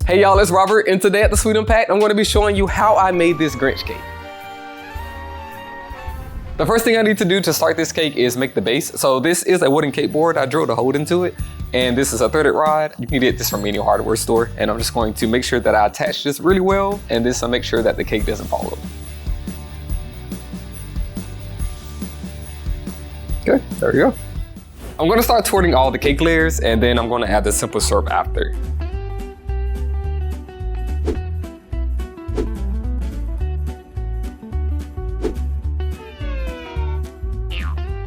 Hey y'all, it's Robert, and today at the Sweet Impact, I'm going to be showing you how I made this Grinch cake. The first thing I need to do to start this cake is make the base. So this is a wooden cake board. I drilled a hole into it, and this is a threaded rod. You can get this from any hardware store, and I'm just going to make sure that I attach this really well, and this will make sure that the cake doesn't fall over. Okay, there we go. I'm going to start sorting all the cake layers, and then I'm going to add the simple syrup after.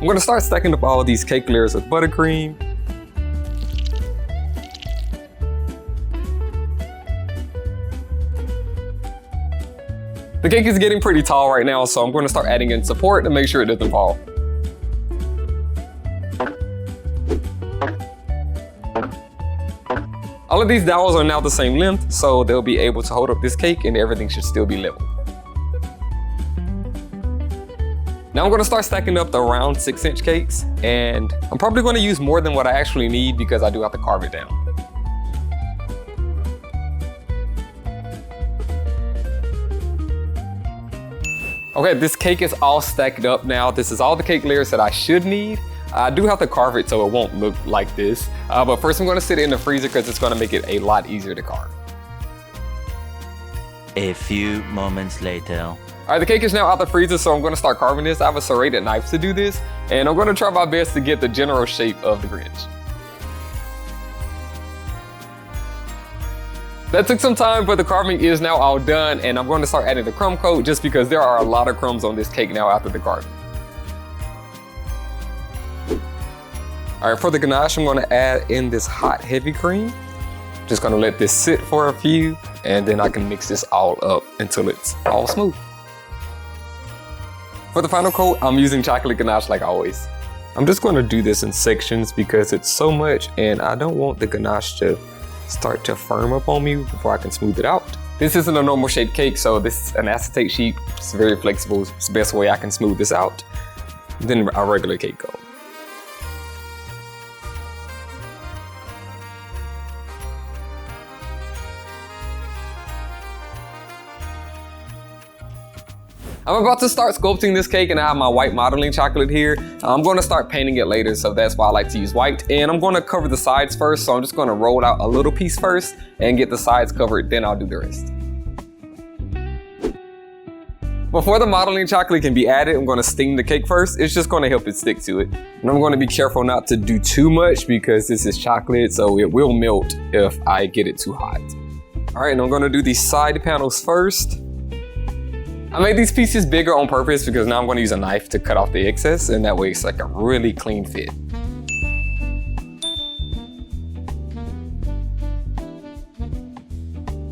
I'm going to start stacking up all of these cake layers with buttercream. The cake is getting pretty tall right now, so I'm going to start adding in support to make sure it doesn't fall. All of these dowels are now the same length, so they'll be able to hold up this cake and everything should still be level. Now I'm going to start stacking up the round 6-inch cakes, and I'm probably going to use more than what I actually need because I do have to carve it down. Okay, this cake is all stacked up now. This is all the cake layers that I should need. I do have to carve it so it won't look like this, but first I'm going to sit it in the freezer because it's going to make it a lot easier to carve. A few moments later. All right, the cake is now out the freezer, so I'm going to start carving this. I have a serrated knife to do this, and I'm going to try my best to get the general shape of the Grinch. That took some time, but the carving is now all done, and I'm going to start adding the crumb coat just because there are a lot of crumbs on this cake now after the carving. All right, for the ganache, I'm going to add in this hot heavy cream. Just going to let this sit for a few, and then I can mix this all up until it's all smooth. For the final coat, I'm using chocolate ganache like always. I'm just going to do this in sections because it's so much and I don't want the ganache to start to firm up on me before I can smooth it out. This isn't a normal shaped cake, so this is an acetate sheet. It's very flexible. It's the best way I can smooth this out than a regular cake goes. I'm about to start sculpting this cake, and I have my white modeling chocolate here. I'm going to start painting it later, so that's why I like to use white. And I'm going to cover the sides first, so I'm just going to roll out a little piece first and get the sides covered, then I'll do the rest. Before the modeling chocolate can be added, I'm going to steam the cake first. It's just going to help it stick to it. And I'm going to be careful not to do too much because this is chocolate, so it will melt if I get it too hot. All right, and I'm going to do these side panels first. I made these pieces bigger on purpose because now I'm going to use a knife to cut off the excess, and that way it's like a really clean fit.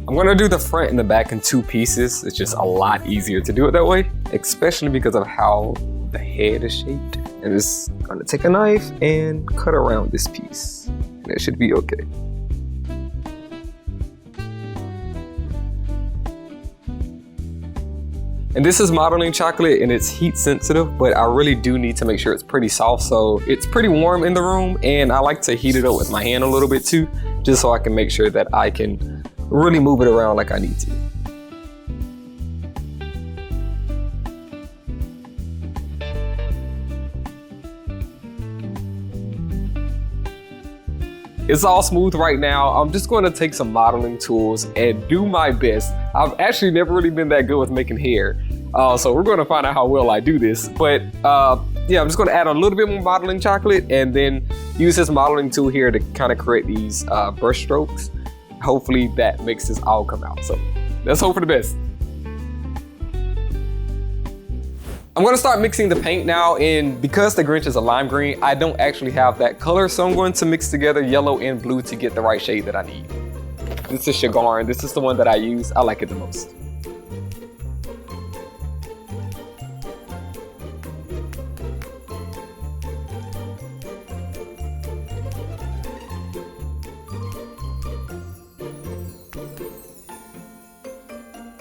I'm going to do the front and the back in 2 pieces. It's just a lot easier to do it that way, especially because of how the head is shaped. And just going to take a knife and cut around this piece, and it should be okay. And this is modeling chocolate and it's heat sensitive, but I really do need to make sure it's pretty soft. So it's pretty warm in the room, and I like to heat it up with my hand a little bit too, just so I can make sure that I can really move it around like I need to. It's all smooth right now. I'm just going to take some modeling tools and do my best. I've actually never really been that good with making hair. So we're going to find out how well I do this. But yeah, I'm just going to add a little bit more modeling chocolate and then use this modeling tool here to kind of create these brush strokes. Hopefully that makes this all come out. So let's hope for the best. I'm going to start mixing the paint now, and because the Grinch is a lime green, I don't actually have that color, so I'm going to mix together yellow and blue to get the right shade that I need. This is Sugar, this is the one that I use. I like it the most.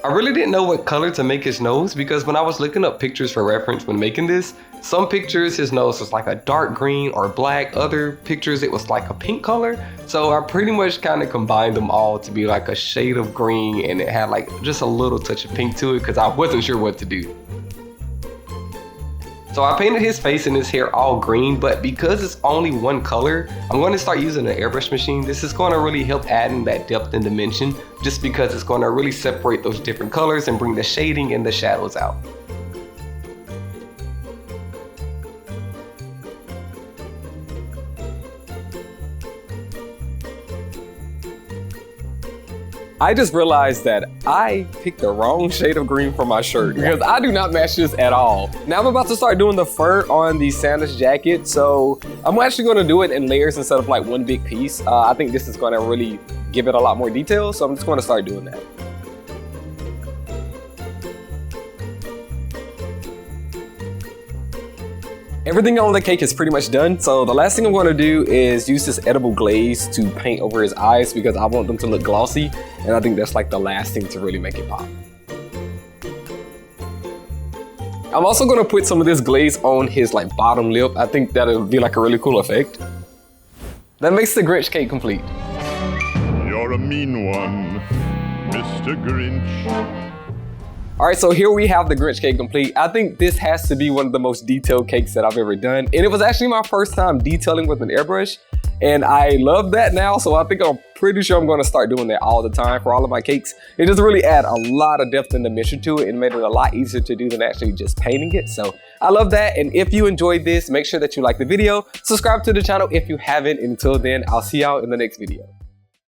I really didn't know what color to make his nose because when I was looking up pictures for reference when making this, some pictures his nose was like a dark green or black, other pictures it was like a pink color. So I pretty much kind of combined them all to be like a shade of green, and it had like just a little touch of pink to it because I wasn't sure what to do. So I painted his face and his hair all green, but because it's only one color, I'm going to start using an airbrush machine. This is going to really help add in that depth and dimension, just because it's going to really separate those different colors and bring the shading and the shadows out. I just realized that I picked the wrong shade of green for my shirt because I do not match this at all. Now I'm about to start doing the fur on the Santa's jacket, so I'm actually going to do it in layers instead of like one big piece. I think this is going to really give it a lot more detail, so I'm just going to start doing that. Everything on the cake is pretty much done, so the last thing I'm going to do is use this edible glaze to paint over his eyes because I want them to look glossy, and I think that's like the last thing to really make it pop. I'm also going to put some of this glaze on his like bottom lip. I think that'll be like a really cool effect. That makes the Grinch cake complete. You're a mean one, Mr. Grinch. All right, so here we have the Grinch cake complete. I think this has to be one of the most detailed cakes that I've ever done. And it was actually my first time detailing with an airbrush. And I love that now, so I think I'm pretty sure I'm gonna start doing that all the time for all of my cakes. It just really add a lot of depth and dimension to it and made it a lot easier to do than actually just painting it. So I love that, and if you enjoyed this, make sure that you like the video, subscribe to the channel if you haven't. Until then, I'll see y'all in the next video.